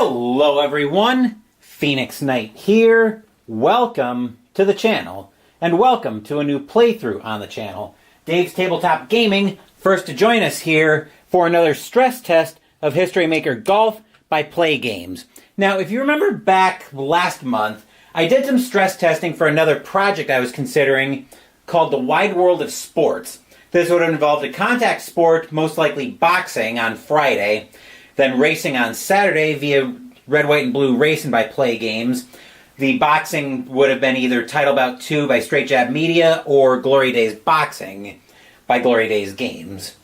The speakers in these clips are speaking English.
Hello everyone, Phoenix Knight here. Welcome to the channel, and welcome to a new playthrough on the channel. Dave's Tabletop Gaming, first to join us here for another stress test of History Maker Golf by PLAAY Games. Now, if you remember back last month, I did some stress testing for another project I was considering called The Wide World of Sports. This would have involved a contact sport, most likely boxing, on Friday, then racing on Saturday via Red, White, and Blue Racing by PLAAY Games. The boxing would have been either Title Bout 2 by Straight Jab Media or Glory Days Boxing by Glory Days Games.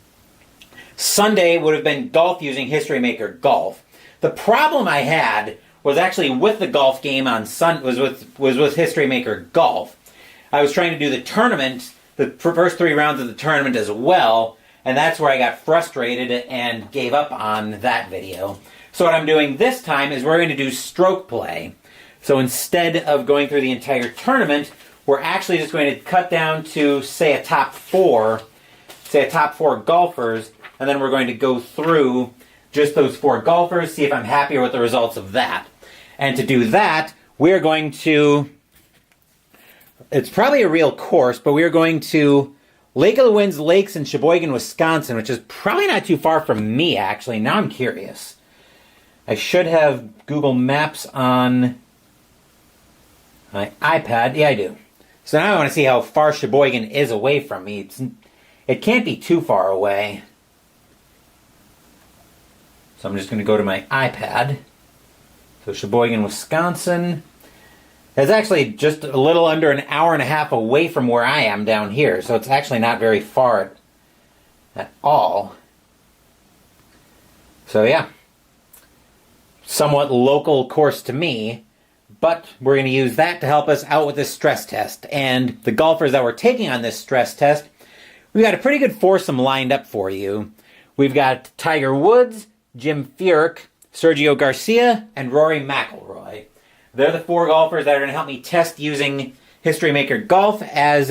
Sunday would have been golf using History Maker Golf. The problem I had was actually with the golf game on was with History Maker Golf. I was trying to do the tournament, the first 3 rounds of the tournament as well, and that's where I got frustrated and gave up on that video. So what I'm doing this time is we're going to do stroke play. So instead of going through the entire tournament, we're actually just going to cut down to, say, a top 4 golfers, and then we're going to go through just those 4 golfers, see if I'm happier with the results of that. And to do that, we're going to, it's probably a real course, but we're going to Lake of the Winds Lakes in Sheboygan, Wisconsin, which is probably not too far from me, actually. Now I'm curious. I should have Google Maps on my iPad. Yeah, I do. So now I want to see how far Sheboygan is away from me. It can't be too far away. So I'm just going to go to my iPad. So Sheboygan, Wisconsin. It's actually just a little under an hour and a half away from where I am down here. So it's actually not very far at all. So yeah. Somewhat local course to me. But we're going to use that to help us out with this stress test. And the golfers that we're taking on this stress test, we've got a pretty good foursome lined up for you. We've got Tiger Woods, Jim Furyk, Sergio Garcia, and Rory McIlroy. They're the 4 golfers that are going to help me test using History Maker Golf as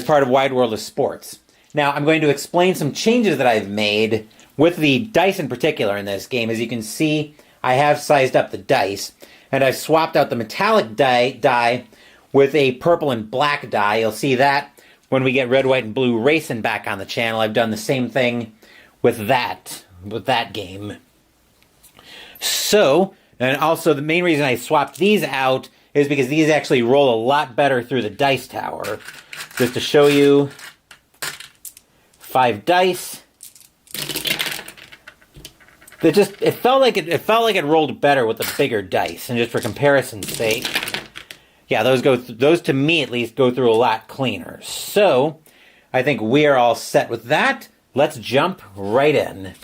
part of Wide World of Sports. Now, I'm going to explain some changes that I've made with the dice in particular in this game. As you can see, I have sized up the dice, and I've swapped out the metallic die with a purple and black die. You'll see that when we get Red, White, and Blue Racing back on the channel. I've done the same thing with that game. So, and also the main reason I swapped these out is because these actually roll a lot better through the dice tower. Just to show you, 5 dice. It felt like it rolled better with the bigger dice, and just for comparison's sake, yeah, those to me at least go through a lot cleaner. So, I think we are all set with that. Let's jump right in.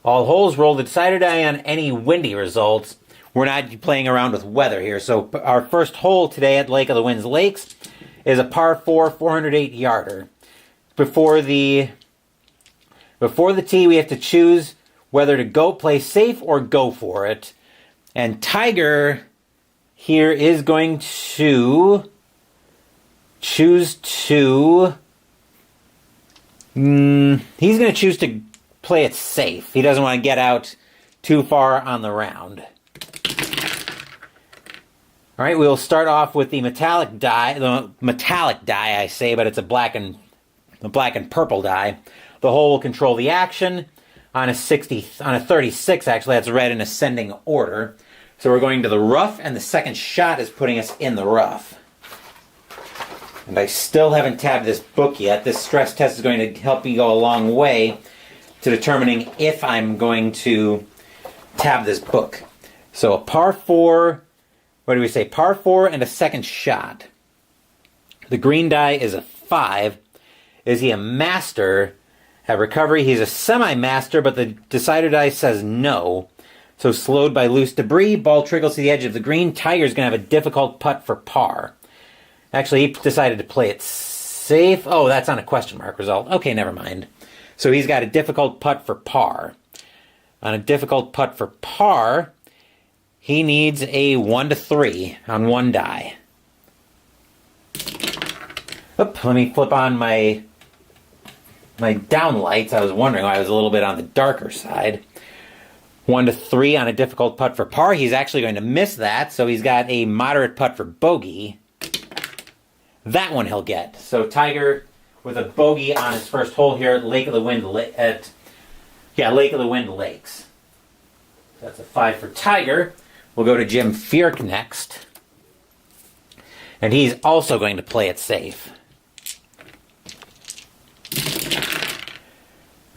All holes roll the decider die on any windy results. We're not playing around with weather here. So our first hole today at Lake of the Winds Lakes is a par 4, 408-yarder. Before the tee, we have to choose whether to play safe or go for it. And Tiger here is going to choose to... he's going to choose to play it safe. He doesn't want to get out too far on the round. All right, we'll start off with the metallic die. The metallic die, I say, but it's a black and purple die. The hole will control the action on a 36. Actually, that's read in ascending order. So we're going to the rough, and the second shot is putting us in the rough. And I still haven't tabbed this book yet. This stress test is going to help me go a long way to determining if I'm going to tab this book. So a par 4, what do we say? Par 4 and a second shot. The green die is a 5. Is he a master at recovery? He's a semi-master, but the decider die says no. So slowed by loose debris, ball trickles to the edge of the green. Tiger's going to have a difficult putt for par. Actually, he decided to play it safe. Oh, that's on a question mark result. Okay, never mind. So he's got a difficult putt for par. On a difficult putt for par, he needs a 1 to 3 on 1 die. Oop, let me flip on my down lights. I was wondering why I was a little bit on the darker side. 1 to 3 on a difficult putt for par. He's actually going to miss that, so he's got a moderate putt for bogey. That one he'll get. So Tiger with a bogey on his first hole here at Lake of the Wind Lakes. That's a 5 for Tiger. We'll go to Jim Fierk next. And he's also going to play it safe.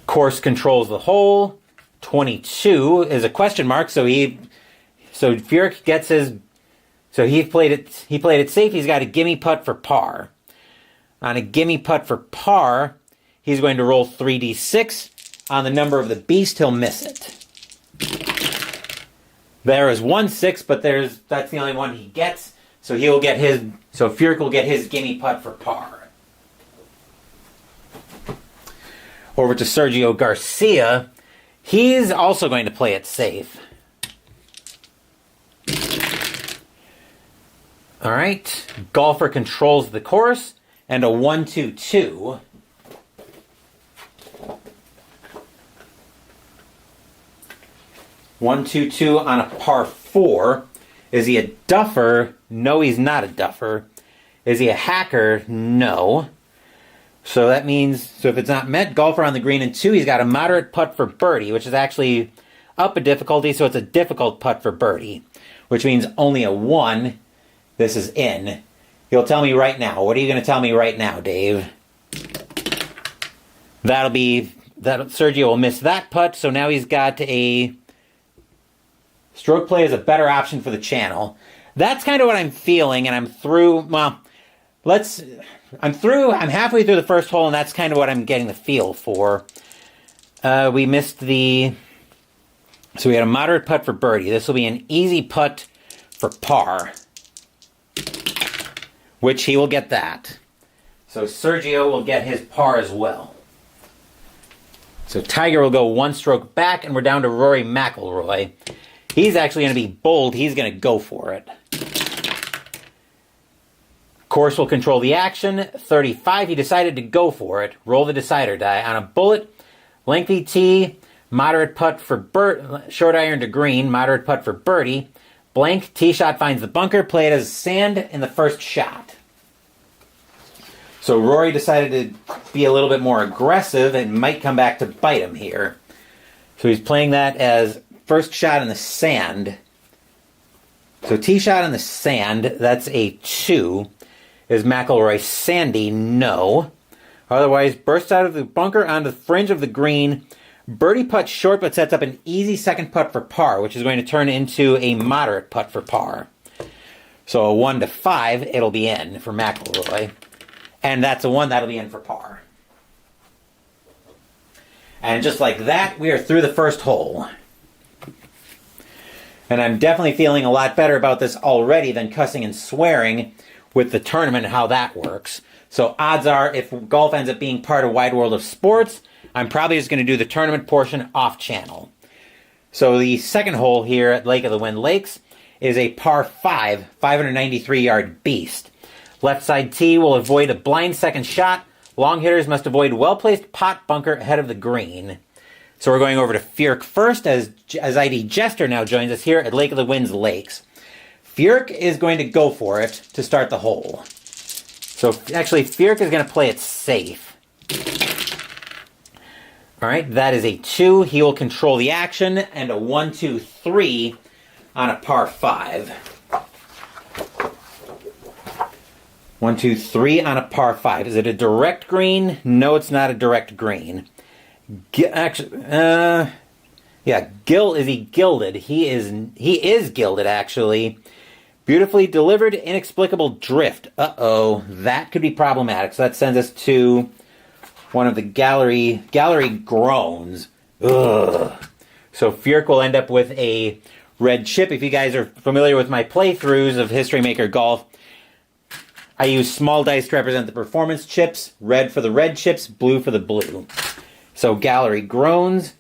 Course controls the hole. 22 is a question mark, so Fierk gets his. So he played it safe. He's got a gimme putt for par. On a gimme putt for par, he's going to roll 3d6. On the number of the beast, he'll miss it. There is 1 6, but that's the only one he gets. So Fierk will get his gimme putt for par. Over to Sergio Garcia. He's also going to play it safe. All right. Golfer controls the course and a 1-2-2. One, two, two on a par 4. Is he a duffer? No, he's not a duffer. Is he a hacker? No. So that means, if it's not met, golfer on the green in 2, he's got a moderate putt for birdie, which is actually up a difficulty, so it's a difficult putt for birdie, which means only a 1. This is in. He'll tell me right now. What are you going to tell me right now, Dave? Sergio will miss that putt, so now he's got a stroke play is a better option for the channel. That's kind of what I'm feeling, and I'm through. Well, I'm halfway through the first hole, and that's kind of what I'm getting the feel for. We missed so we had a moderate putt for birdie. This will be an easy putt for par, which he will get that. So Sergio will get his par as well. So Tiger will go 1 stroke back, and we're down to Rory McIlroy. He's actually going to be bold. He's going to go for it. Course will control the action. 35, he decided to go for it. Roll the decider die. On a bullet, lengthy tee, moderate putt for short iron to green, moderate putt for birdie. Blank, tee shot finds the bunker, play it as sand in the first shot. So Rory decided to be a little bit more aggressive and might come back to bite him here. So he's playing that as first shot in the sand. So tee shot in the sand, that's a 2. Is McIlroy sandy? No. Otherwise, bursts out of the bunker onto the fringe of the green. Birdie putt short, but sets up an easy second putt for par, which is going to turn into a moderate putt for par. So a 1 to 5, it'll be in for McIlroy. And that's a 1, that'll be in for par. And just like that, we are through the first hole. And I'm definitely feeling a lot better about this already than cussing and swearing with the tournament and how that works. So odds are, if golf ends up being part of Wide World of Sports, I'm probably just going to do the tournament portion off channel. So the second hole here at Lake of the Wind Lakes is a par 5, 593-yard beast. Left side tee will avoid a blind second shot. Long hitters must avoid well-placed pot bunker ahead of the green. So we're going over to Fierk first, as ID Jester now joins us here at Lake of the Winds Lakes. Fierk is going to go for it to start the hole. So actually, Fierk is going to play it safe. All right, that is a 2. He will control the action, and a 1, 2, 3 on a par 5. 1, 2, 3 on a par 5. Is it a direct green? No, it's not a direct green. Is he gilded? He is gilded, actually. Beautifully delivered, inexplicable drift. Uh-oh, that could be problematic. So that sends us to one of the gallery groans. Ugh. So Fierk will end up with a red chip. If you guys are familiar with my playthroughs of History Maker Golf, I use small dice to represent the performance chips, red for the red chips, blue for the blue. So gallery groans,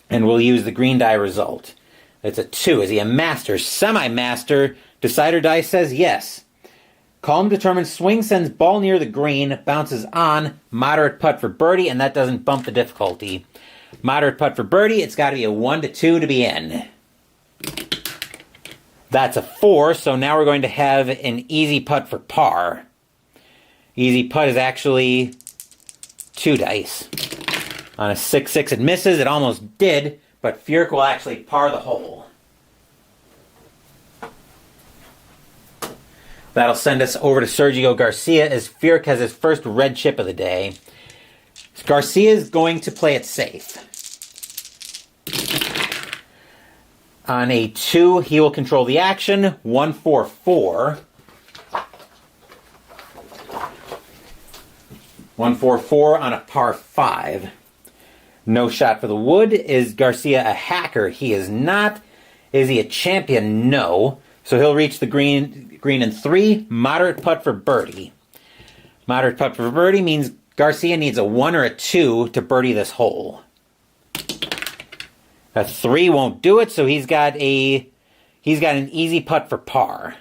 and we'll use the green die result. It's a 2. Is he a master? Semi-master. Decider die says yes. Calm, determined swing sends ball near the green, bounces on, moderate putt for birdie, and that doesn't bump the difficulty. Moderate putt for birdie. It's got to be a 1-2 to be in. That's a 4, so now we're going to have an easy putt for par. Easy putt is actually 2 dice. On a 6-6 it misses. It almost did, but Furyk will actually par the hole. That'll send us over to Sergio Garcia as Furyk has his first red chip of the day. Garcia is going to play it safe. On a 2, he will control the action. 1-4-4. 1-4-4 on a par 5. No shot for the wood. Is Garcia a hacker? He is not. Is he a champion? No. So he'll reach the green in 3. Moderate putt for birdie. Moderate putt for birdie means Garcia needs a 1 or a 2 to birdie this hole. A 3 won't do it, so he's got an easy putt for par.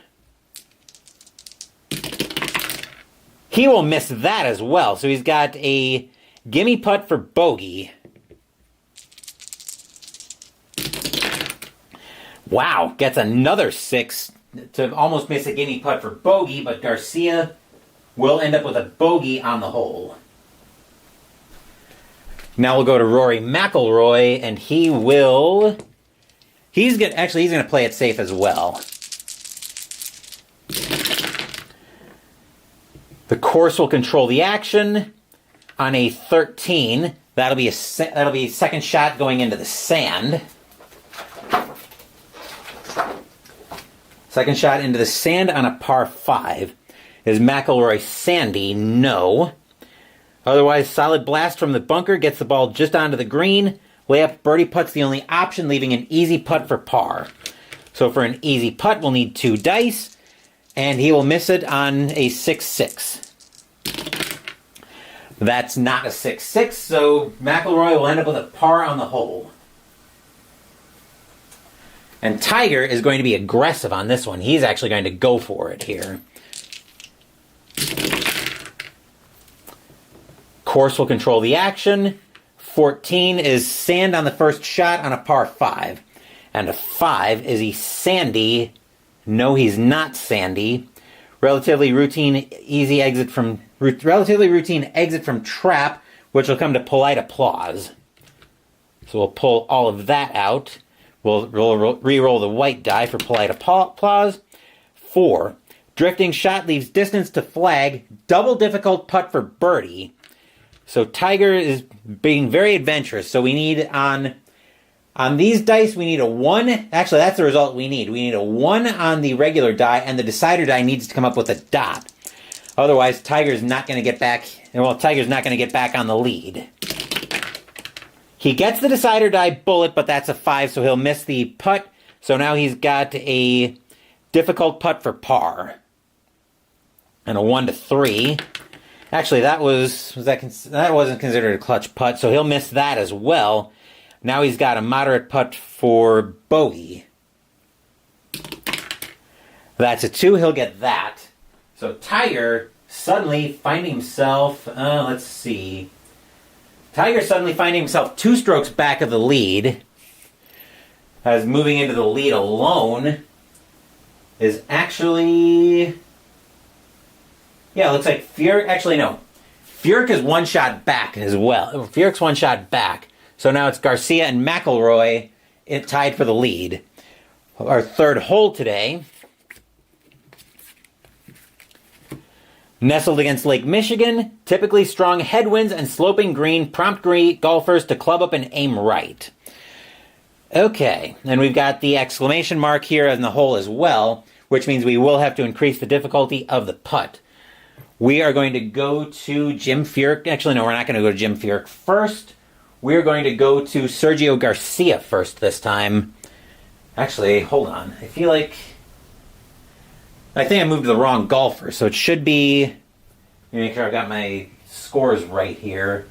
He will miss that as well, so he's got a gimme putt for bogey. Wow, gets another 6 to almost miss a gimme putt for bogey, but Garcia will end up with a bogey on the hole. Now we'll go to Rory McIlroy, and he's going to play it safe as well. The course will control the action. On a 13, that'll be a second shot going into the sand. Second shot into the sand on a par 5. Is McIlroy sandy? No. Otherwise, solid blast from the bunker gets the ball just onto the green. Layup birdie putt's the only option, leaving an easy putt for par. So for an easy putt, we'll need 2 dice, and he will miss it on a 6-6. That's not a 6-6, so McIlroy will end up with a par on the hole. And Tiger is going to be aggressive on this one. He's actually going to go for it here. Course will control the action. 14 is sand on the first shot on a par 5. And a 5, is he sandy? No, he's not sandy. Relatively routine exit from trap, which will come to polite applause. So we'll pull all of that out. We'll re-roll the white die for polite applause. 4, drifting shot leaves distance to flag. Double difficult putt for birdie. So Tiger is being very adventurous. So we need on these dice, we need a 1. Actually, that's the result we need. We need a 1 on the regular die, and the decider die needs to come up with a dot. Otherwise, Tiger's not going to get back. Well, Tiger's not going to get back on the lead. He gets the decider die bullet, but that's a 5, so he'll miss the putt. So now he's got a difficult putt for par. And a 1-3. Actually, that wasn't considered a clutch putt, so he'll miss that as well. Now he's got a moderate putt for bogey. That's a 2, he'll get that. So Tiger suddenly finding himself, let's see. Tiger suddenly finding himself 2 strokes back of the lead. As moving into the lead alone is actually... Yeah, it looks like Furyk... Actually, no. Furyk is 1 shot back as well. Furyk's 1 shot back. So now it's Garcia and McIlroy tied for the lead. Our third hole today. Nestled against Lake Michigan, typically strong headwinds and sloping green prompt golfers to club up and aim right. Okay, and we've got the exclamation mark here in the hole as well, which means we will have to increase the difficulty of the putt. We are going to go to Jim Furyk. Actually, no, we're not going to go to Jim Furyk first. We're going to go to Sergio Garcia first this time. Actually, hold on. I think I moved to the wrong golfer, so it should be... Let me make sure I've got my scores right here.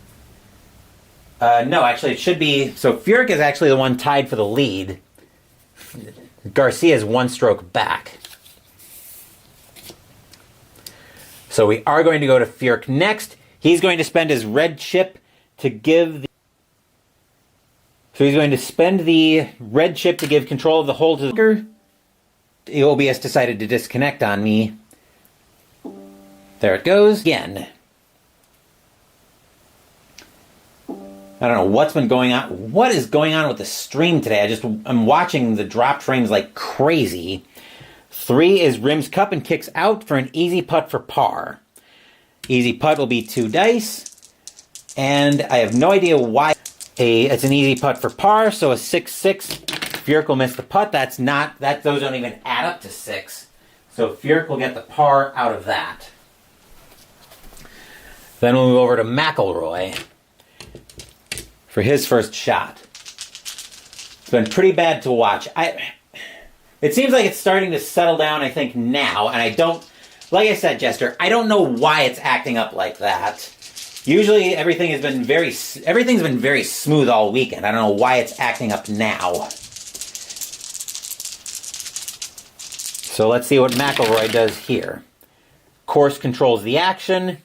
No, actually, it should be... So Furyk is actually the one tied for the lead. Garcia is 1 stroke back. So we are going to go to Furyk next. He's going to spend his red chip to give So he's going to spend the red chip to give control of the hole to the bunker. The OBS decided to disconnect on me. There it goes. Again. I don't know what's been going on. What is going on with the stream today? I'm watching the drop frames like crazy. 3 is rims cup and kicks out for an easy putt for par. Easy putt will be 2 dice. And I have no idea why it's an easy putt for par, so a 6-6. Furk will miss the putt. Those don't even add up to 6. So Furk will get the par out of that. Then we'll move over to McIlroy for his first shot. It's been pretty bad to watch. It seems like it's starting to settle down, I think, now, and like I said, Jester, I don't know why it's acting up like that. Usually everything's been very smooth all weekend. I don't know why it's acting up now. So let's see what McIlroy does here. Course controls the action,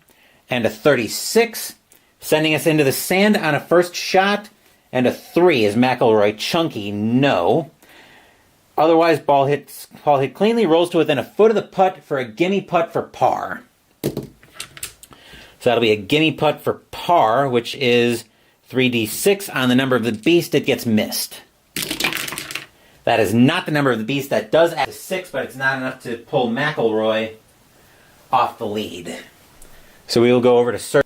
and a 36, sending us into the sand on a first shot, and a 3 is McIlroy chunky, no. Otherwise, ball hit cleanly, rolls to within a foot of the putt for a gimme putt for par. So that'll be a gimme putt for par, which is 3d6 on the number of the beast. It gets missed. That is not the number of the beast. That does add to 6, but it's not enough to pull McIlroy off the lead. So we will go over to Sir.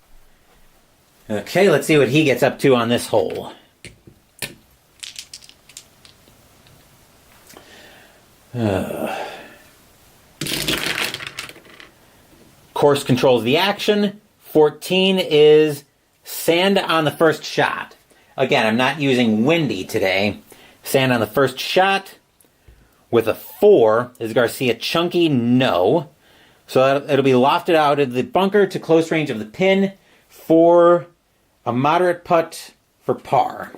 Okay, let's see what he gets up to on this hole. Course controls the action. 14 is sand on the first shot. Again, I'm not using windy today. Sand on the first shot. With a 4 is Garcia chunky, no. So it'll be lofted out of the bunker to close range of the pin for a moderate putt for par.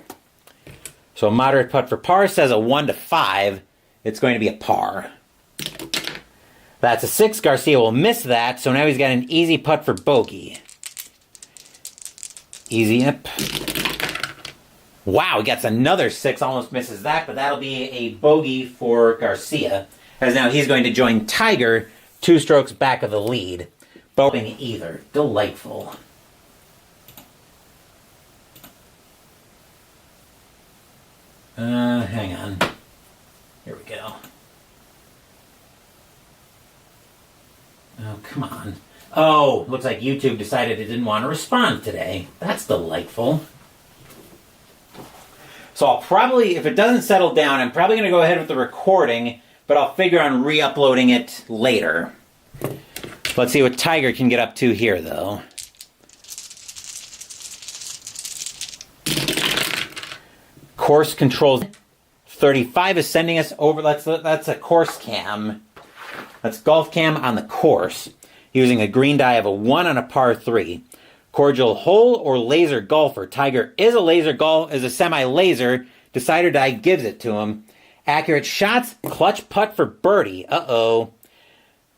So a moderate putt for par says a 1 to 5. It's going to be a par. That's a 6. Garcia will miss that, so now he's got an easy putt for bogey. Easy up. Wow, he gets another 6, almost misses that, but that'll be a bogey for Garcia, as now he's going to join Tiger 2 strokes back of the lead. Bogeying either. Delightful. Hang on. Here we go. Oh, come on. Oh, looks like YouTube decided it didn't want to respond today. That's delightful. So I'll probably, if it doesn't settle down, I'm probably going to go ahead with the recording, but I'll figure on re-uploading it later. Let's see what Tiger can get up to here, though. Course controls. 35 is sending us over. That's a course cam. That's golf cam on the course, using a green die of a 1 on a par 3. Cordial hole or laser golfer. Tiger is a semi-laser. Decider die gives it to him. Accurate shots. Clutch putt for birdie. Uh-oh.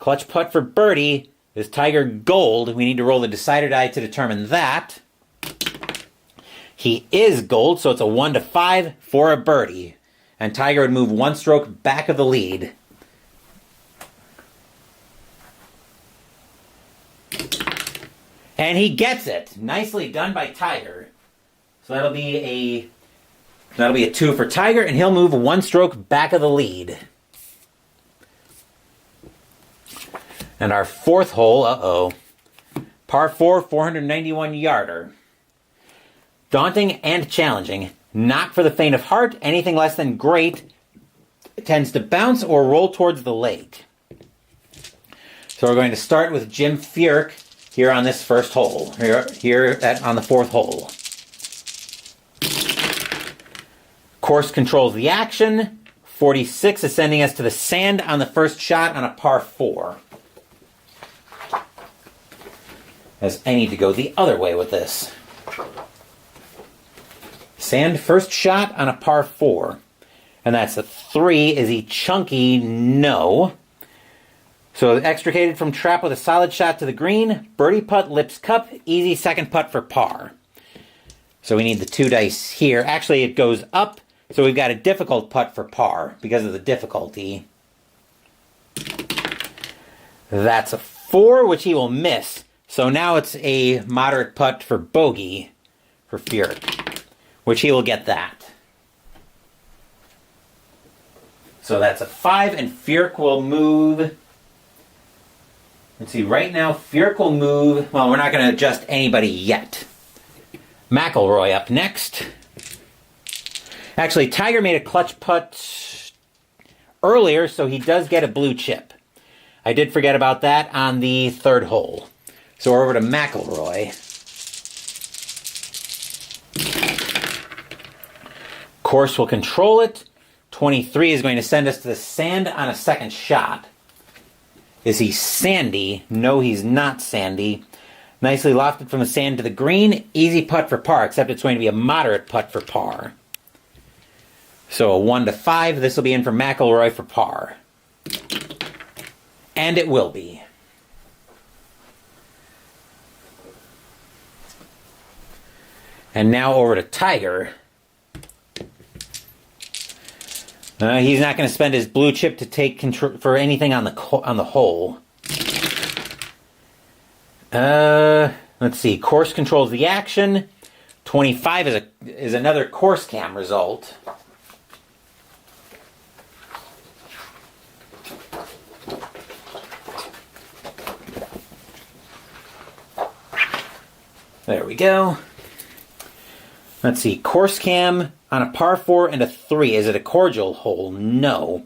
Clutch putt for birdie. Is Tiger gold? We need to roll the decider die to determine that. He is gold, so it's a 1 to 5 for a birdie. And Tiger would move 1 stroke back of the lead. And he gets it. Nicely done by Tiger. So that'll be a 2 for Tiger, and he'll move 1 stroke back of the lead. And our 4th hole, par 4, 491 yarder. Daunting and challenging. Not for the faint of heart. Anything less than great tends to bounce or roll towards the lake. So we're going to start with Jim Furk here on this first hole. On the 4th hole. Course controls the action. 46 is sending us to the sand on the first shot on a par 4. As I need to go the other way with this. Sand first shot on a par 4. And that's a 3. Is he chunky? No. So extricated from trap with a solid shot to the green. Birdie putt, lips cup. Easy second putt for par. So we need the 2 dice here. Actually, it goes up, so we've got a difficult putt for par because of the difficulty. That's a 4, which he will miss. So now it's a moderate putt for bogey for Furyk, which he will get that. So that's a 5, and Furyk will move. Let's see, right now Furyk will move. Well, we're not going to adjust anybody yet. McIlroy up next. Actually, Tiger made a clutch putt earlier, so he does get a blue chip. I did forget about that on the 3rd hole. So we're over to McIlroy. Course will control it. 23 is going to send us to the sand on a second shot. Is he sandy? No, he's not sandy. Nicely lofted from the sand to the green. Easy putt for par, except it's going to be a moderate putt for par. So a 1 to 5. This will be in for McIlroy for par. And it will be. And now over to Tiger. He's not going to spend his blue chip to take control for anything on the hole. Let's see. Course controls the action. 25 is another course cam result. There we go. Let's see. Course cam on a par 4 and a 3. Is it a cordial hole? No.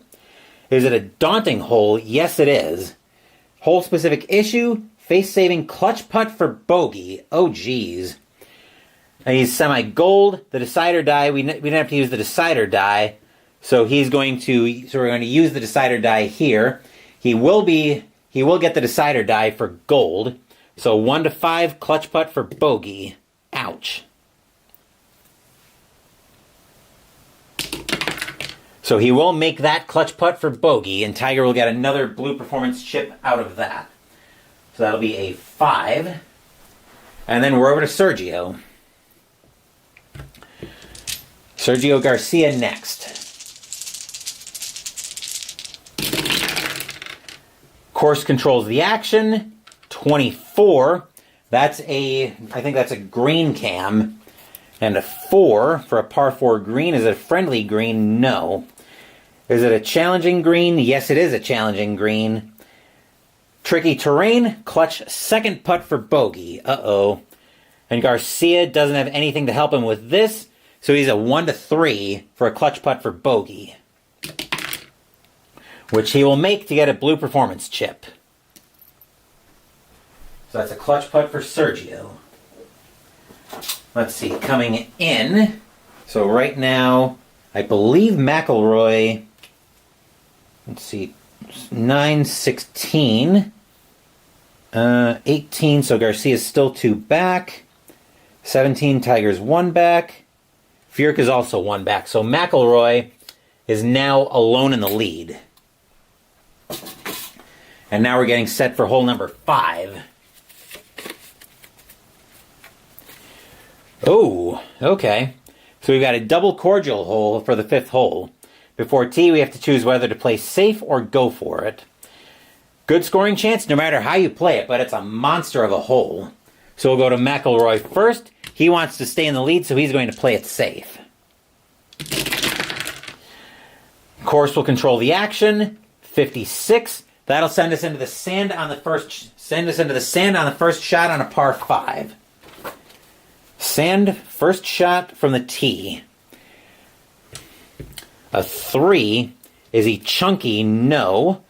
Is it a daunting hole? Yes, it is. Hole specific issue. Face saving clutch putt for bogey. Oh, geez. He's semi-gold. The decider die. We didn't have to use the decider die. So we're going to use the decider die here. He will get the decider die for gold. So 1 to 5 clutch putt for bogey. Ouch. So he will make that clutch putt for bogey, and Tiger will get another blue performance chip out of that. So that'll be a 5. And then we're over to Sergio. Sergio Garcia next. Course controls the action. 24. I think that's a green cam. And a 4 for a par 4 green. Is it a friendly green? No. Is it a challenging green? Yes, it is a challenging green. Tricky terrain. Clutch second putt for bogey. Uh-oh. And Garcia doesn't have anything to help him with this. So he's a 1 to 3 for a clutch putt for bogey. Which he will make to get a blue performance chip. So that's a clutch putt for Sergio. Let's see, coming in. So right now, I believe McIlroy, let's see, 9, 16, 18, so Garcia's still 2 back. 17, Tiger's 1 back. Furyk is also 1 back. So McIlroy is now alone in the lead. And now we're getting set for hole number 5. Oh, okay. So we've got a double cordial hole for the 5th hole. Before tee, we have to choose whether to play safe or go for it. Good scoring chance no matter how you play it, but it's a monster of a hole. So we'll go to McIlroy first. He wants to stay in the lead, so he's going to play it safe. Course will control the action. 56. That'll send us into the sand on the first shot on a par 5. Sand, first shot from the tee. A 3. Is he chunky? No.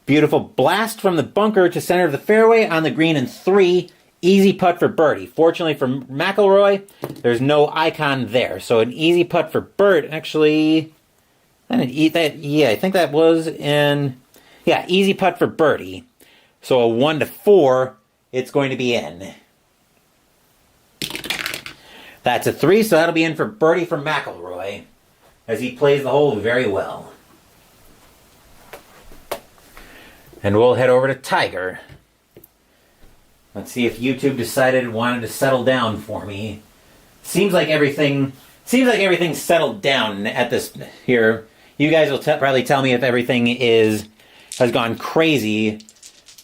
Beautiful blast from the bunker to center of the fairway on the green in 3. Easy putt for birdie. Fortunately for McIlroy, there's no icon there. So an easy putt for birdie. Actually, I think that was in... Yeah, easy putt for birdie. So a 1 to 4, it's going to be in. That's a 3, so that'll be in for birdie for McIlroy, as he plays the hole very well. And we'll head over to Tiger. Let's see if YouTube decided it wanted to settle down for me. seems like everything's settled down at this here. You guys will probably tell me if everything has gone crazy,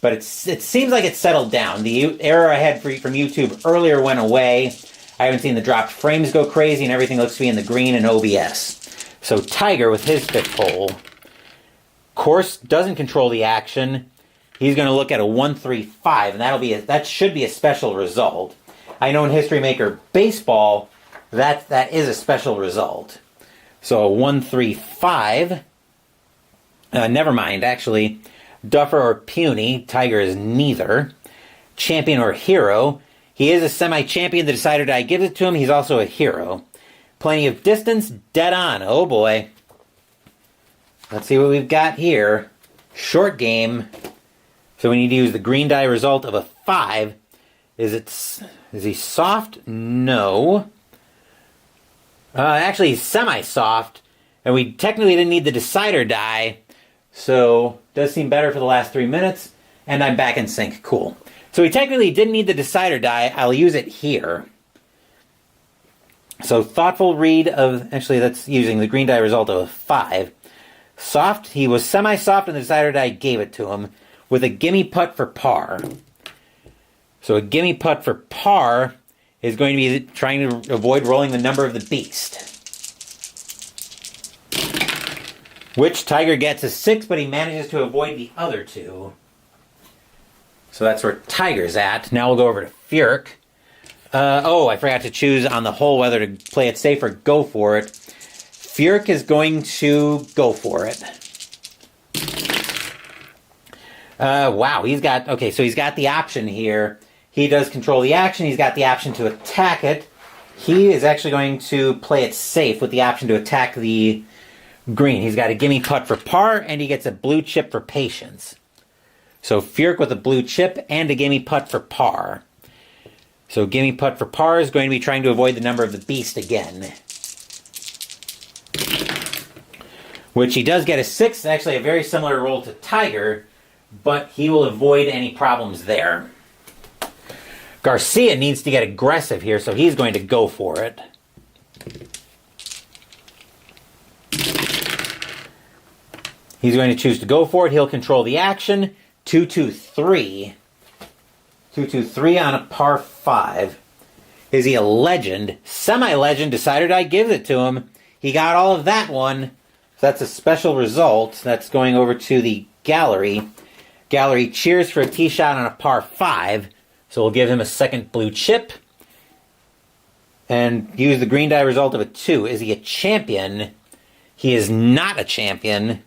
but it seems like it's settled down. The error I had from YouTube earlier went away. I haven't seen the dropped frames go crazy, and everything looks to be in the green in OBS. So Tiger with his 5th hole. Course doesn't control the action. He's going to look at a 1-3-5, and that should be a special result. I know in History Maker Baseball, that is a special result. So a 1-3-5. Never mind, actually. Duffer or puny. Tiger is neither. Champion or hero. He is a semi-champion. The decider die gives it to him. He's also a hero. Plenty of distance. Dead on. Oh boy. Let's see what we've got here. Short game. So we need to use the green die result of a 5. Is he soft? No. Actually, he's semi-soft. And we technically didn't need the decider die. So, does seem better for the last 3 minutes. And I'm back in sync. Cool. So we technically didn't need the decider die. I'll use it here. So, thoughtful read of... Actually, that's using the green die result of a 5. Soft. He was semi-soft and the decider die gave it to him. With a gimme putt for par. So a gimme putt for par is going to be trying to avoid rolling the number of the beast. Which Tiger gets a 6, but he manages to avoid the other 2. So that's where Tiger's at. Now we'll go over to Furyk. I forgot to choose on the hole whether to play it safe or go for it. Furyk is going to go for it. Wow, he's got the option here. He does control the action. He's got the option to attack it. He is actually going to play it safe with the option to attack the green. He's got a gimme putt for par, and he gets a blue chip for patience. So Furyk with a blue chip and a gimme putt for par. So gimme putt for par is going to be trying to avoid the number of the beast again. Which he does get a 6, actually a very similar roll to Tiger, but he will avoid any problems there. Garcia needs to get aggressive here, so he's going to go for it. He's going to choose to go for it. He'll control the action. 2-2-3. 2-2-3 on a par 5. Is he a legend? Semi-legend. Decider die gives it to him. He got all of that one. So that's a special result. That's going over to the gallery. Gallery cheers for a tee shot on a par 5. So we'll give him a second blue chip. And use the green die result of a 2. Is he a champion? He is not a champion.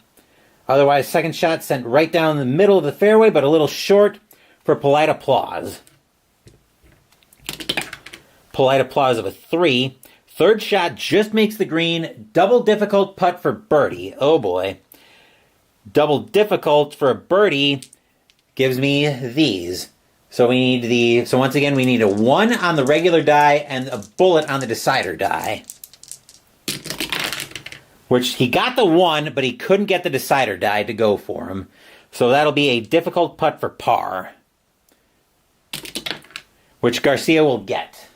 Otherwise, second shot sent right down the middle of the fairway, but a little short for polite applause. Polite applause of a 3. Third shot just makes the green. Double difficult putt for birdie. Oh boy. Double difficult for a birdie gives me these. So once again, we need a 1 on the regular die and a bullet on the decider die. Which he got the 1, but he couldn't get the decider die to go for him. So that'll be a difficult putt for par. Which Garcia will get.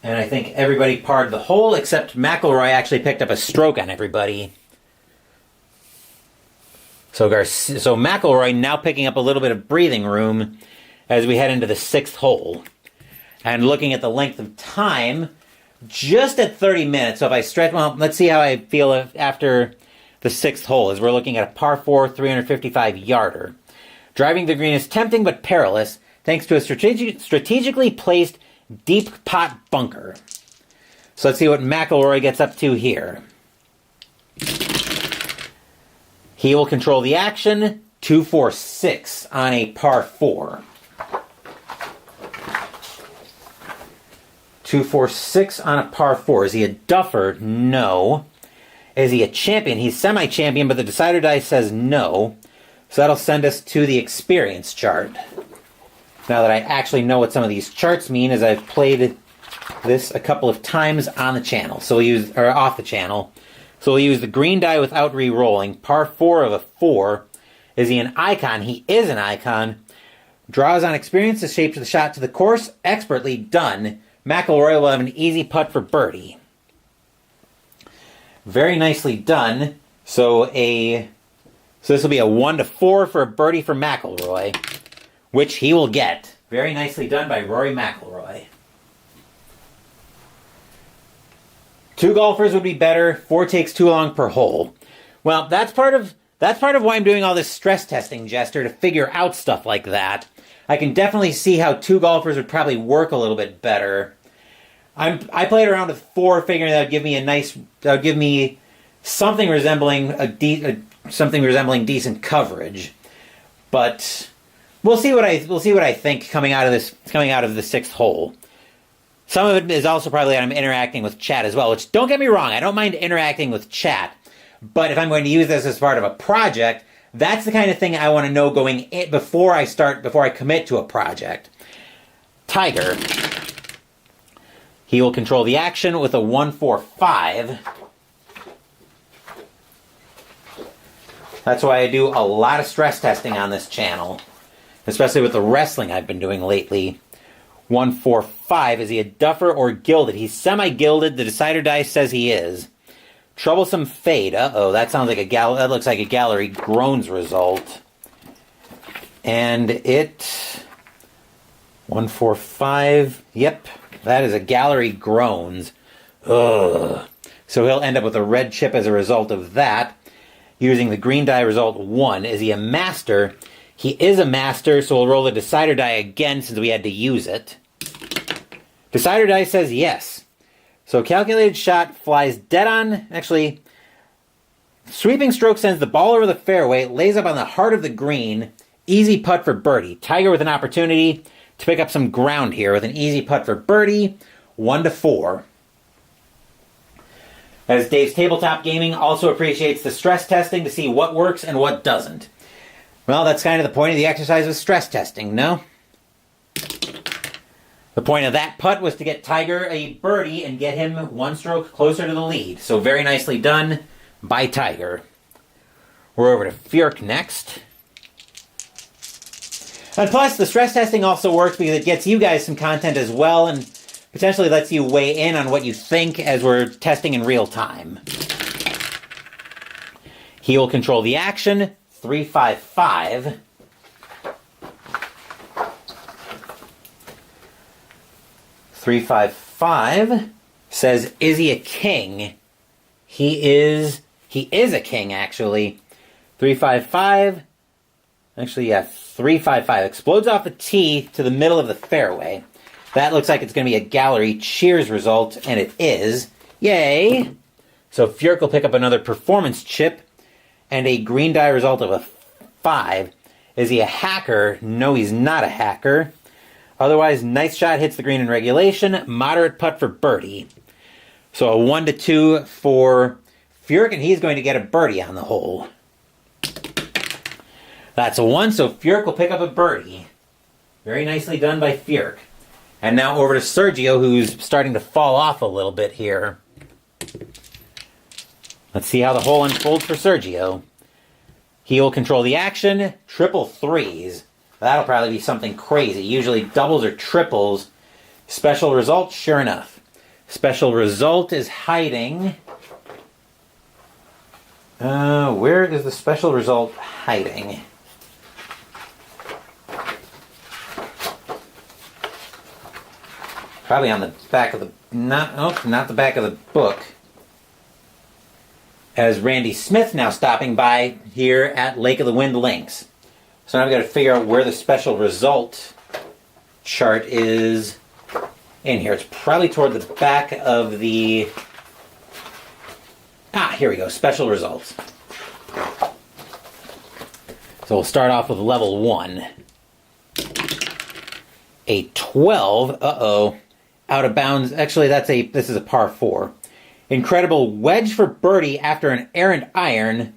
And I think everybody parred the hole, except McIlroy actually picked up a stroke on everybody. So McIlroy now picking up a little bit of breathing room as we head into the 6th hole. And looking at the length of time, just at 30 minutes. So if I stretch, well, let's see how I feel after the 6th hole, as we're looking at a par 4, 355-yarder. Driving the green is tempting but perilous, thanks to a strategically placed deep pot bunker. So let's see what McIlroy gets up to here. He will control the action. 2-4-6 on a par 4. 2-4-6 on a par 4. Is he a duffer? No. Is he a champion? He's semi-champion, but the decider die says no. So that'll send us to the experience chart. Now that I actually know what some of these charts mean, as I've played this a couple of times on the channel. Off the channel. So we'll use the green die without re-rolling. Par 4 of a 4. Is he an icon? He is an icon. Draws on experience to shape the shot to the course. Expertly done. McIlroy will have an easy putt for birdie. Very nicely done. So this will be a 1-4 for a birdie for McIlroy, which he will get. Very nicely done by Rory McIlroy. 2 golfers would be better. 4 takes too long per hole. Well, that's part of why I'm doing all this stress testing, Jester, to figure out stuff like that. I can definitely see how 2 golfers would probably work a little bit better. I played around with 4, figuring that would give me something resembling decent coverage. But we'll see what I think coming out of the 6th hole. Some of it is also probably that I'm interacting with chat as well, which, don't get me wrong, I don't mind interacting with chat. But if I'm going to use this as part of a project, that's the kind of thing I want to know going in before I commit to a project. Tiger. He will control the action with a 1-4-5. That's why I do a lot of stress testing on this channel, especially with the wrestling I've been doing lately. 1-4-5. Is he a duffer or gilded? He's semi-gilded. The decider dice says he is. Troublesome fade. Uh-oh, that sounds like that looks like a gallery groans result. And it 1-4-5. Yep, that is a gallery groans. Ugh. So he'll end up with a red chip as a result of that. Using the green die result 1. Is he a master? He is a master, so we'll roll the decider die again since we had to use it. Decider die says yes. So calculated shot flies dead on. Actually, sweeping stroke sends the ball over the fairway, lays up on the heart of the green. Easy putt for birdie. Tiger with an opportunity to pick up some ground here with an easy putt for birdie. 1-4. As Dave's Tabletop Gaming also appreciates the stress testing to see what works and what doesn't. Well, that's kind of the point of the exercise with stress testing, no? The point of that putt was to get Tiger a birdie and get him 1 stroke closer to the lead. So very nicely done by Tiger. We're over to Fjörk next. And plus, the stress testing also works because it gets you guys some content as well and potentially lets you weigh in on what you think as we're testing in real time. He will control the action. 3-5-5. Says, is he a king? He is a king, actually. 3-5-5. Actually, yeah, 3-5-5. Explodes off the tee to the middle of the fairway. That looks like it's going to be a gallery cheers result, and it is. Yay! So Fjörk will pick up another performance chip and a green die result of a 5. Is he a hacker? No, he's not a hacker. Otherwise, nice shot hits the green in regulation. Moderate putt for birdie. So a 1-2 for Fjörk, and he's going to get a birdie on the hole. That's a 1, so Fjörk will pick up a birdie. Very nicely done by Fjörk. And now over to Sergio, who's starting to fall off a little bit here. Let's see how the hole unfolds for Sergio. He will control the action. 3-3s. That'll probably be something crazy. Usually doubles or triples. Special result, sure enough. Special result is hiding. Where is the special result hiding? Probably on the back of the... not the back of the book. As Randy Smith now stopping by here at Lake of the Wind Links. So now I've got to figure out where the special result chart is in here. It's probably toward the back of the... here we go. Special results. So we'll start off with level 1. A 12. Uh-oh. Out of bounds. Actually, this is a par 4. Incredible wedge for birdie after an errant iron.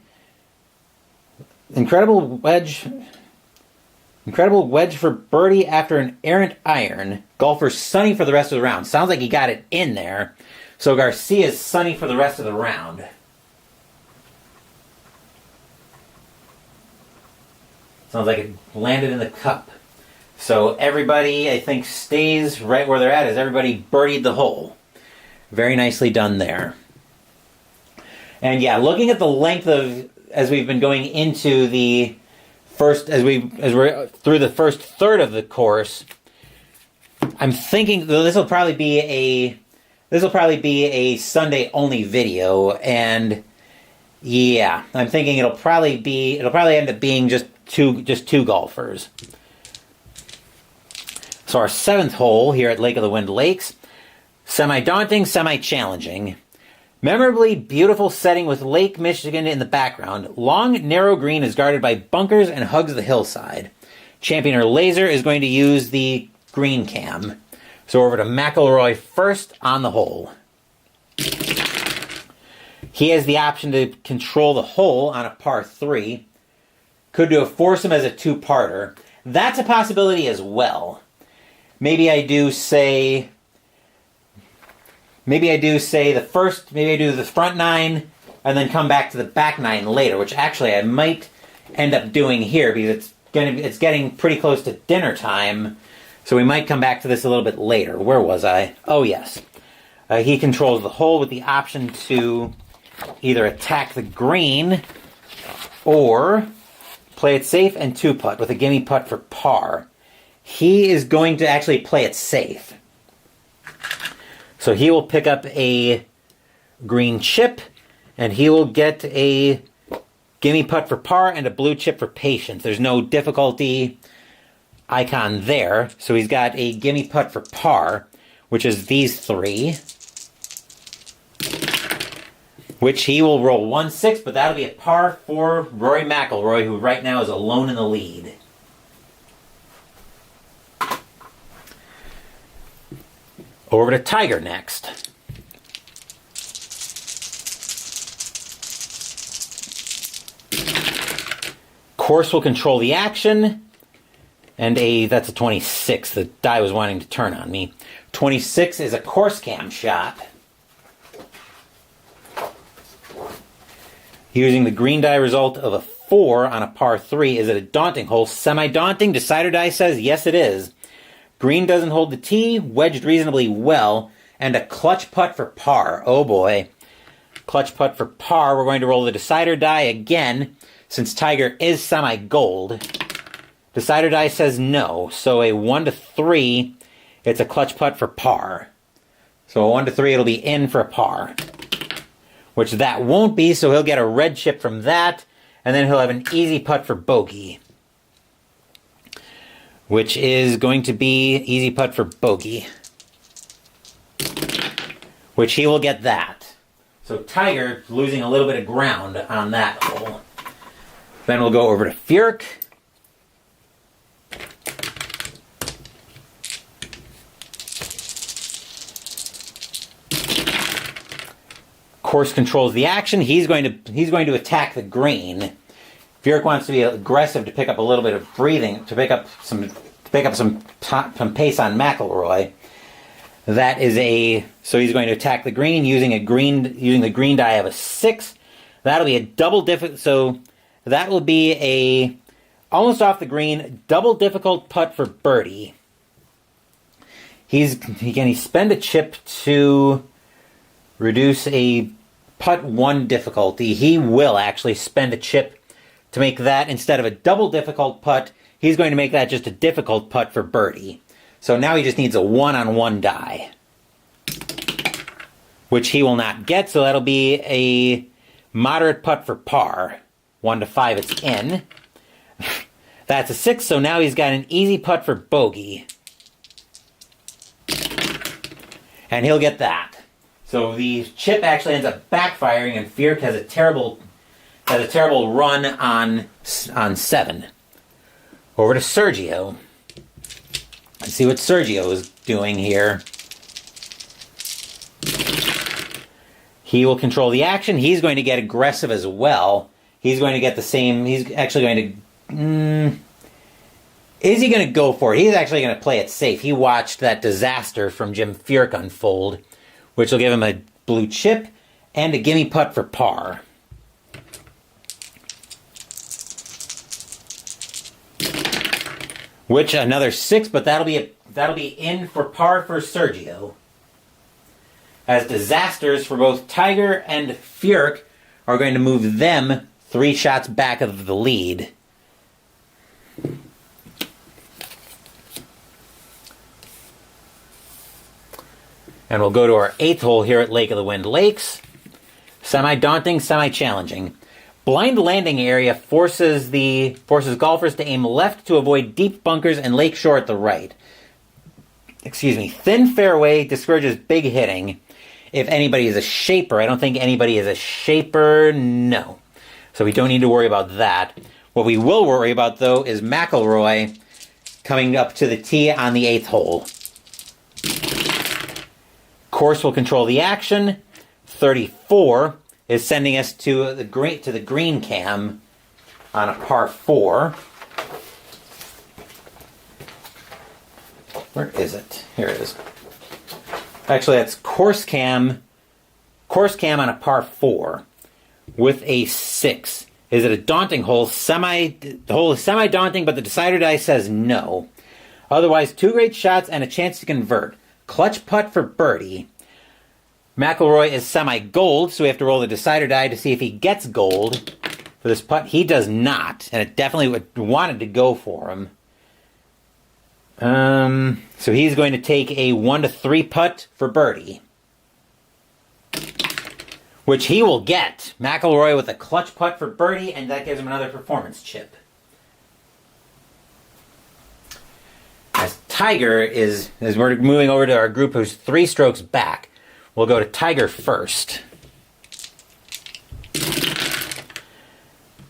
Incredible wedge for birdie after an errant iron. Golfer sunny for the rest of the round. Sounds like he got it in there. So Garcia's sunny for the rest of the round. Sounds like it landed in the cup. So everybody, I think, stays right where they're at as everybody birdied the hole. Very nicely done there. And yeah, looking at the length of, as we've been going into the first, as we're through the first third of the course, I'm thinking this will probably be a Sunday only video, and yeah, I'm thinking it'll probably end up being just two golfers. So our 7th hole here at Lake of the Wind Lakes, semi-daunting, semi-challenging. Memorably beautiful setting with Lake Michigan in the background. Long, narrow green is guarded by bunkers and hugs the hillside. Championer Laser is going to use the green cam. So over to McElroy first on the hole. He has the option to control the hole on a par 3. Could do a foursome as a 2-parter. That's a possibility as well. Maybe I do the front 9 and then come back to the back 9 later, which actually I might end up doing here because it's getting pretty close to dinner time. So we might come back to this a little bit later. Where was I? Oh, yes. He controls the hole with the option to either attack the green or play it safe and 2-putt with a gimme putt for par. He is going to actually play it safe. So he will pick up a green chip, and he will get a gimme putt for par and a blue chip for patience. There's no difficulty icon there. So he's got a gimme putt for par, which is these 3. Which he will roll 1-6, but that'll be a par for Rory McIlroy, who right now is alone in the lead. Over to Tiger next. Course will control the action. And that's a 26. The die was wanting to turn on me. 26 is a course cam shot. Using the green die result of a 4 on a par 3. Is it a daunting hole? Semi-daunting? Decider die says yes it is. Green doesn't hold the tee, wedged reasonably well, and a clutch putt for par. Oh boy. Clutch putt for par. We're going to roll the decider die again, since Tiger is semi-gold. Decider die says no, so a 1-3, it's a clutch putt for par. So a 1-3, it'll be in for a par. Which that won't be, so he'll get a red chip from that, and then he'll have an easy putt for bogey. Which is going to be easy putt for bogey. Which he will get that. So Tiger losing a little bit of ground on that hole. Then we'll go over to Furyk. Course controls the action. He's going to attack the green. Furyk wants to be aggressive to pick up a little bit of breathing, to pick up some pace on McIlroy. So he's going to attack the green using the green die of a 6. That'll be a double difficult. So that will be a almost off the green double difficult putt for birdie. Can he spend a chip to reduce a putt 1 difficulty? He will actually spend a chip to make that, instead of a double difficult putt, he's going to make that just a difficult putt for birdie. So now he just needs a 1-on-1 die. Which he will not get, so that'll be a moderate putt for par. 1-5, it's in. That's a 6, so now he's got an easy putt for bogey. And he'll get that. So the chip actually ends up backfiring, and Furyk has a terrible run on 7. Over to Sergio. Let's see what Sergio is doing here. He will control the action. He's going to get aggressive as well. He's going to get the same. He's actually going to... is he going to go for it? He's actually going to play it safe. He watched that disaster from Jim Furyk unfold, which will give him a blue chip and a gimme putt for par. Which another 6, but that'll be in for par for Sergio. As disasters for both Tiger and Fjörk are going to move them 3 shots back of the lead. And we'll go to our 8th hole here at Lake of the Wind Lakes. Semi-daunting, semi-challenging. Blind landing area forces golfers to aim left to avoid deep bunkers and lakeshore at the right. Thin fairway discourages big hitting. If anybody is a shaper, I don't think anybody is a shaper, no. So we don't need to worry about that. What we will worry about, though, is McIlroy coming up to the tee on the 8th hole. Course will control the action. 34 is sending us to the green cam on a par 4. Where is it? Here it is. Actually, that's course cam on a par 4 with a 6. Is it a daunting hole? The hole is semi-daunting, but the decider die says no. Otherwise, 2 great shots and a chance to convert. Clutch putt for birdie. McIlroy is semi-gold, so we have to roll the decider die to see if he gets gold for this putt. He does not, and it definitely wanted to go for him. So he's going to take a 1-3 putt for birdie, which he will get. McIlroy with a clutch putt for birdie, and that gives him another performance chip. Tiger as we're moving over to our group who's 3 strokes back. We'll go to Tiger first.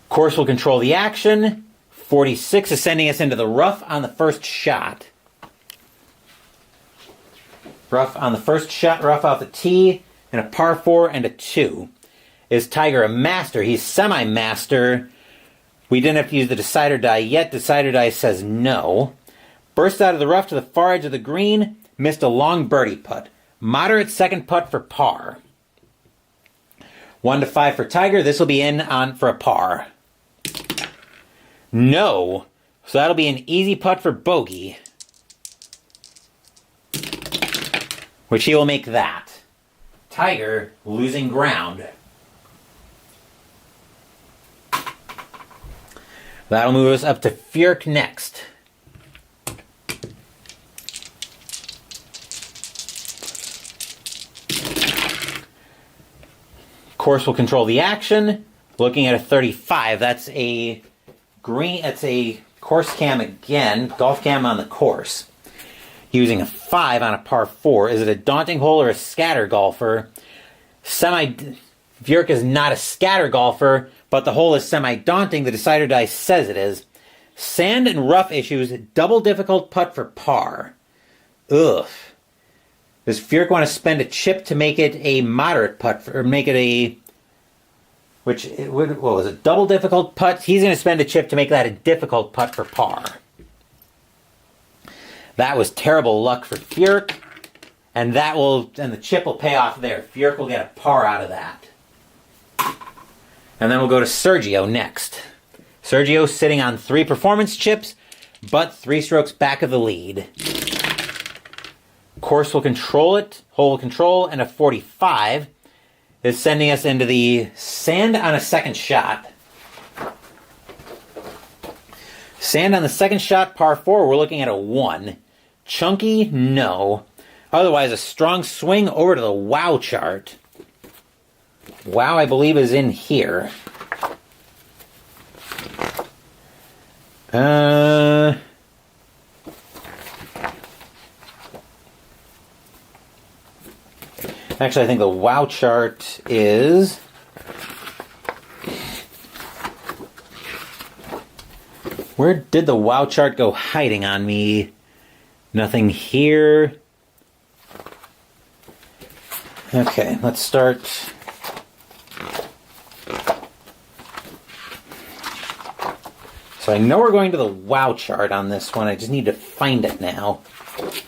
Course will control the action. 46 is sending us into the rough on the first shot. Rough on the first shot, rough off the tee, and a par 4 and a 2. Is Tiger a master? He's semi-master. We didn't have to use the decider die yet. Decider die says no. Burst out of the rough to the far edge of the green. Missed a long birdie putt. Moderate second putt for par. 1-5 for Tiger. This will be in on for a par. No. So that'll be an easy putt for bogey. Which he will make that. Tiger losing ground. That'll move us up to Fjörk next. Course will control the action. Looking at a 35. That's a course cam again. Golf cam on the course. Using a 5 on a par 4. Is it a daunting hole or a scatter golfer? Fjörk is not a scatter golfer, but the hole is semi-daunting. The decider die says it is. Sand and rough issues. Double difficult putt for par. Ugh. Does Fjörk want to spend a chip to make it a moderate putt, or make it a, what was it, double difficult putt? He's going to spend a chip to make that a difficult putt for par. That was terrible luck for Fjörk, and the chip will pay off there. Fjörk will get a par out of that. And then we'll go to Sergio next. Sergio sitting on 3 performance chips, but 3 strokes back of the lead. Course will control it, hole will control, and a 45 is sending us into the sand on a second shot. Sand on the second shot, par 4, we're looking at a 1. Chunky, no. Otherwise, a strong swing over to the wow chart. Wow, I believe, is in here. Actually, I think the wow chart is... Where did the wow chart go hiding on me? Nothing here. Okay, let's start... So I know we're going to the wow chart on this one. I just need to find it now. It's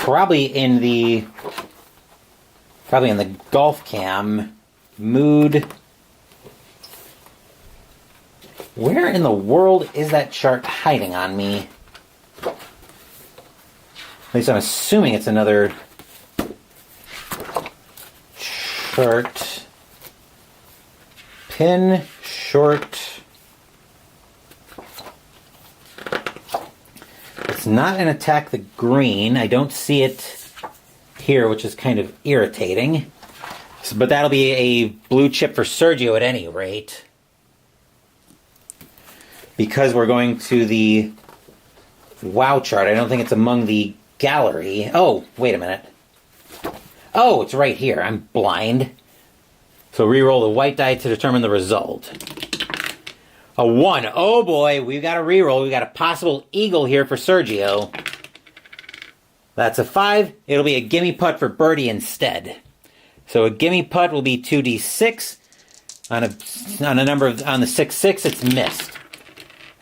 probably in the golf cam mood. Where in the world is that chart hiding on me? At least I'm assuming it's another short pin, short. It's not an attack the green. I don't see it here, which is kind of irritating. So, but that'll be a blue chip for Sergio at any rate. Because we're going to the WoW chart, I don't think it's among the gallery. Oh, wait a minute. Oh, it's right here. I'm blind. So re-roll the white die to determine the result. A 1. Oh boy, we've got a re-roll. We've got a possible eagle here for Sergio. That's a 5. It'll be a gimme putt for birdie instead. So a gimme putt will be 2d6. On the 6-6, it's missed.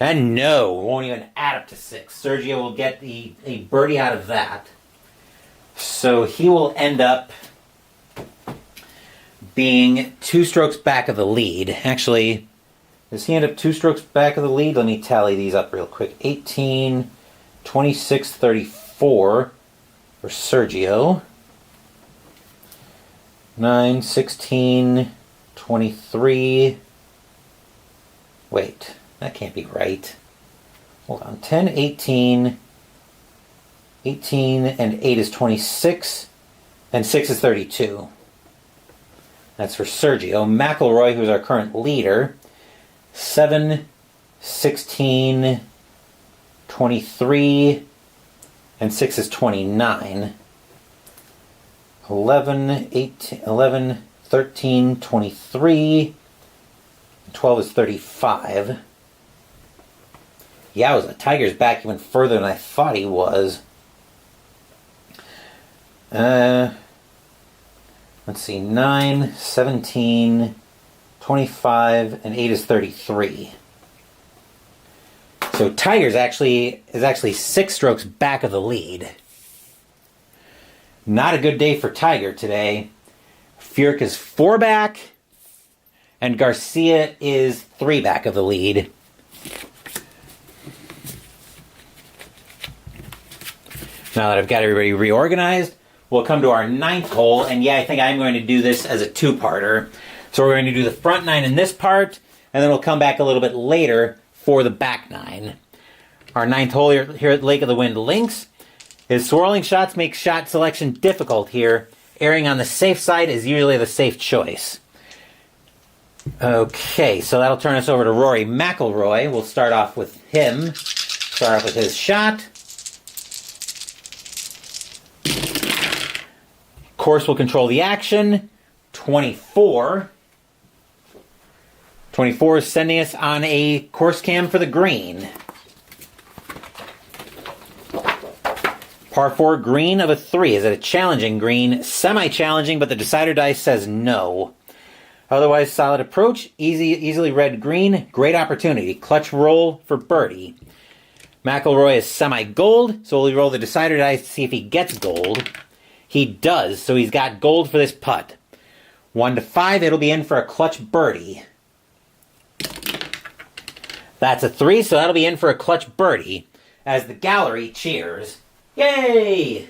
And no, it won't even add up to 6. Sergio will get a birdie out of that. So he will end up being 2 strokes back of the lead. Actually, does he end up 2 strokes back of the lead? Let me tally these up real quick. 18, 26, 34 for Sergio. 9, 16, 23. Wait, that can't be right. Hold on. 10, 18, 18, and 8 is 26, and 6 is 32. That's for Sergio. McElroy, who's our current leader, 7, 16, 23, and 6 is 29. 11, 18, 11, 13, 23, 12 is 35. Yowza, Tiger's back even further than I thought he was. Let's see, 9, 17, 25, and 8 is 33. So Tiger's actually 6 strokes back of the lead. Not a good day for Tiger today. Furk is 4 back, and Garcia is 3 back of the lead. Now that I've got everybody reorganized, we'll come to our 9th hole, and yeah, I think I'm going to do this as a 2-parter. So we're going to do the front 9 in this part, and then we'll come back a little bit later for the back 9. Our 9th hole here at Lake of the Wind Links. His swirling shots make shot selection difficult here. Erring on the safe side is usually the safe choice. Okay, so that'll turn us over to Rory McIlroy. We'll start off with him. Start off with his shot. Course will control the action. 24. 24 is sending us on a course cam for the green. Par 4 green of a 3. Is it a challenging green? Semi-challenging, but the decider dice says no. Otherwise, solid approach. Easily read green. Great opportunity. Clutch roll for birdie. McIlroy is semi-gold, so we'll roll the decider dice to see if he gets gold. He does, so he's got gold for this putt. 1 to 5, it'll be in for a clutch birdie. That's a 3, so that'll be in for a clutch birdie. As the gallery cheers. Yay!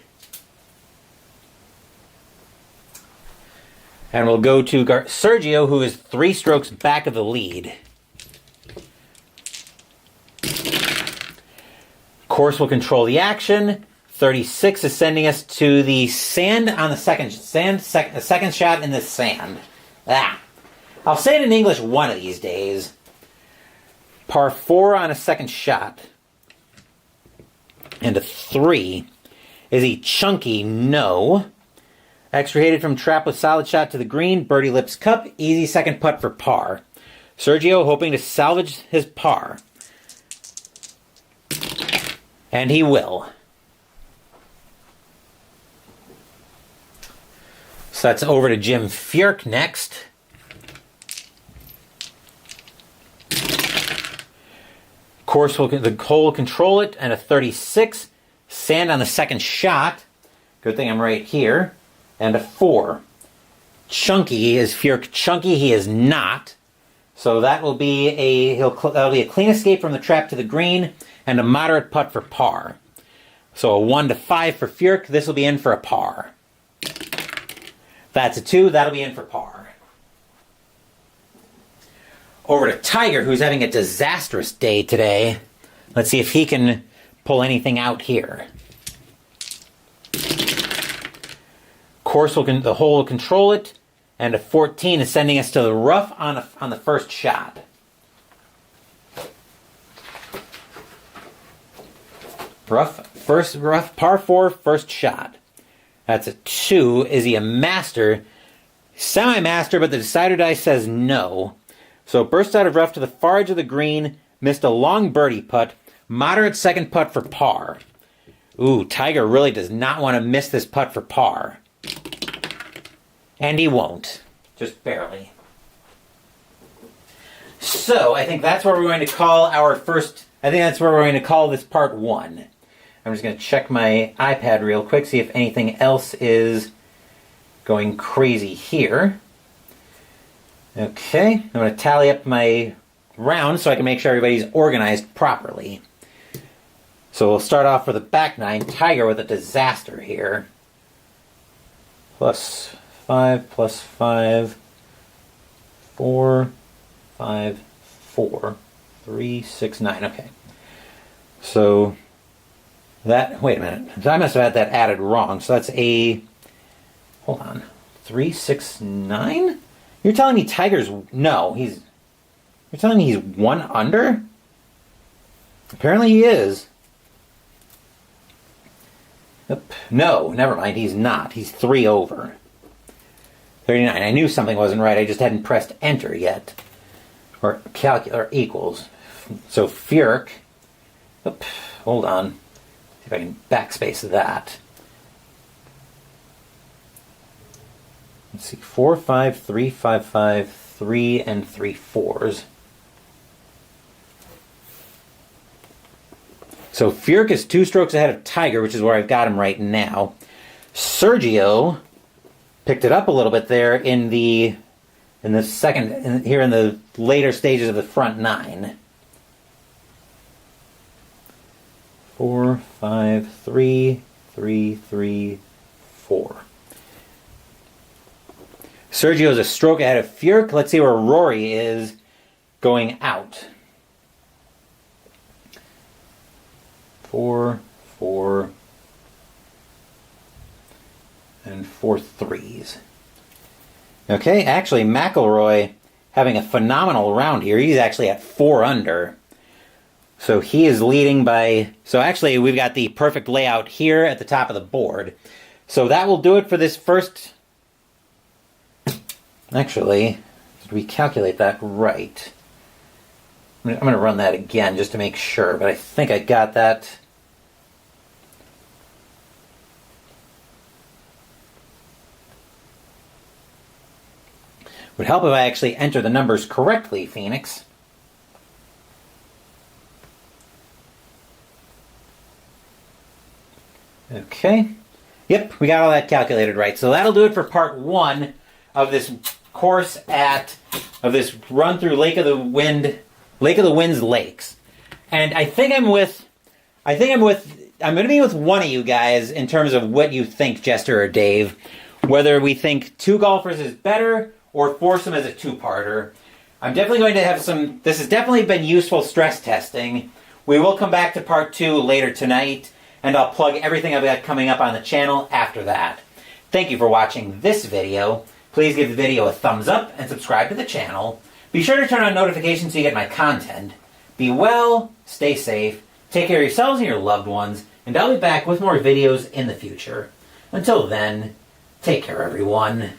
And we'll go to Sergio, who is 3 strokes back of the lead. Course will control the action. 36 is sending us to the sand on the second shot in the sand. I'll say it in English one of these days. Par 4 on a second shot. And a 3. Is he chunky? No. Extricated from trap with solid shot to the green. Birdie lips cup. Easy second putt for par. Sergio hoping to salvage his par. And he will. So that's over to Jim Furk next. Course the hole will control it, and a 36. Sand on the second shot. Good thing I'm right here. And a 4. Chunky. Is Furk chunky? He is not. So that will be that'll be a clean escape from the trap to the green, and a moderate putt for par. So a 1 to 5 for Furk. This will be in for a par. That's a 2. That'll be in for par. Over to Tiger, who's having a disastrous day today. Let's see if he can pull anything out here. Course the hole will control it, and a 14 is sending us to the rough on the first shot. Rough, par 4, first shot. That's a 2. Is he a master? Semi-master, but the decider die says no. So burst out of rough to the far edge of the green, missed a long birdie putt, moderate second putt for par. Ooh, Tiger really does not want to miss this putt for par. And he won't. Just barely. So, I think that's where we're going to call our first... I think that's where we're going to call this part 1. I'm just going to check my iPad real quick, see if anything else is going crazy here. Okay, I'm going to tally up my rounds so I can make sure everybody's organized properly. So we'll start off with a back 9. Tiger with a disaster here. +5, +5, 4, 5, 4, 3, 6, 9. Okay. So that, wait a minute. I must have had that added wrong. So that's a, hold on, 3, 6, 9? You're telling me Tiger's, no, you're telling me he's 1 under? Apparently he is. No, never mind, he's not. He's 3 over. 39. I knew something wasn't right. I just hadn't pressed enter yet. Or equals. So Furk. Hold on. See if I can backspace that. Let's see. 4, 5, 3, 5, 5, 3, and 3 4s. So Furk is 2 strokes ahead of Tiger, which is where I've got him right now. Sergio picked it up a little bit there in the second, here in the later stages of the front 9. 4, 5, 3, 3, 3, 4. Sergio's a stroke ahead of Furk. Let's see where Rory is going out. 4, 4, and 4 3s. Okay, actually McIlroy having a phenomenal round here. He's actually at 4 under. So he is leading by... So actually we've got the perfect layout here at the top of the board. So that will do it for this first... Actually, did we calculate that right? I'm going to run that again just to make sure, but I think I got that... Would help if I actually enter the numbers correctly, Phoenix. Okay. Yep, we got all that calculated right. So that'll do it for part 1 of this course of this run through Lake of the Winds Lakes. And I'm going to be with one of you guys in terms of what you think, Jester or Dave. Whether we think 2 golfers is better or foursome as a 2-parter. I'm definitely going to have some... This has definitely been useful stress testing. We will come back to part 2 later tonight, and I'll plug everything I've got coming up on the channel after that. Thank you for watching this video. Please give the video a thumbs up and subscribe to the channel. Be sure to turn on notifications so you get my content. Be well, stay safe, take care of yourselves and your loved ones, and I'll be back with more videos in the future. Until then, take care everyone.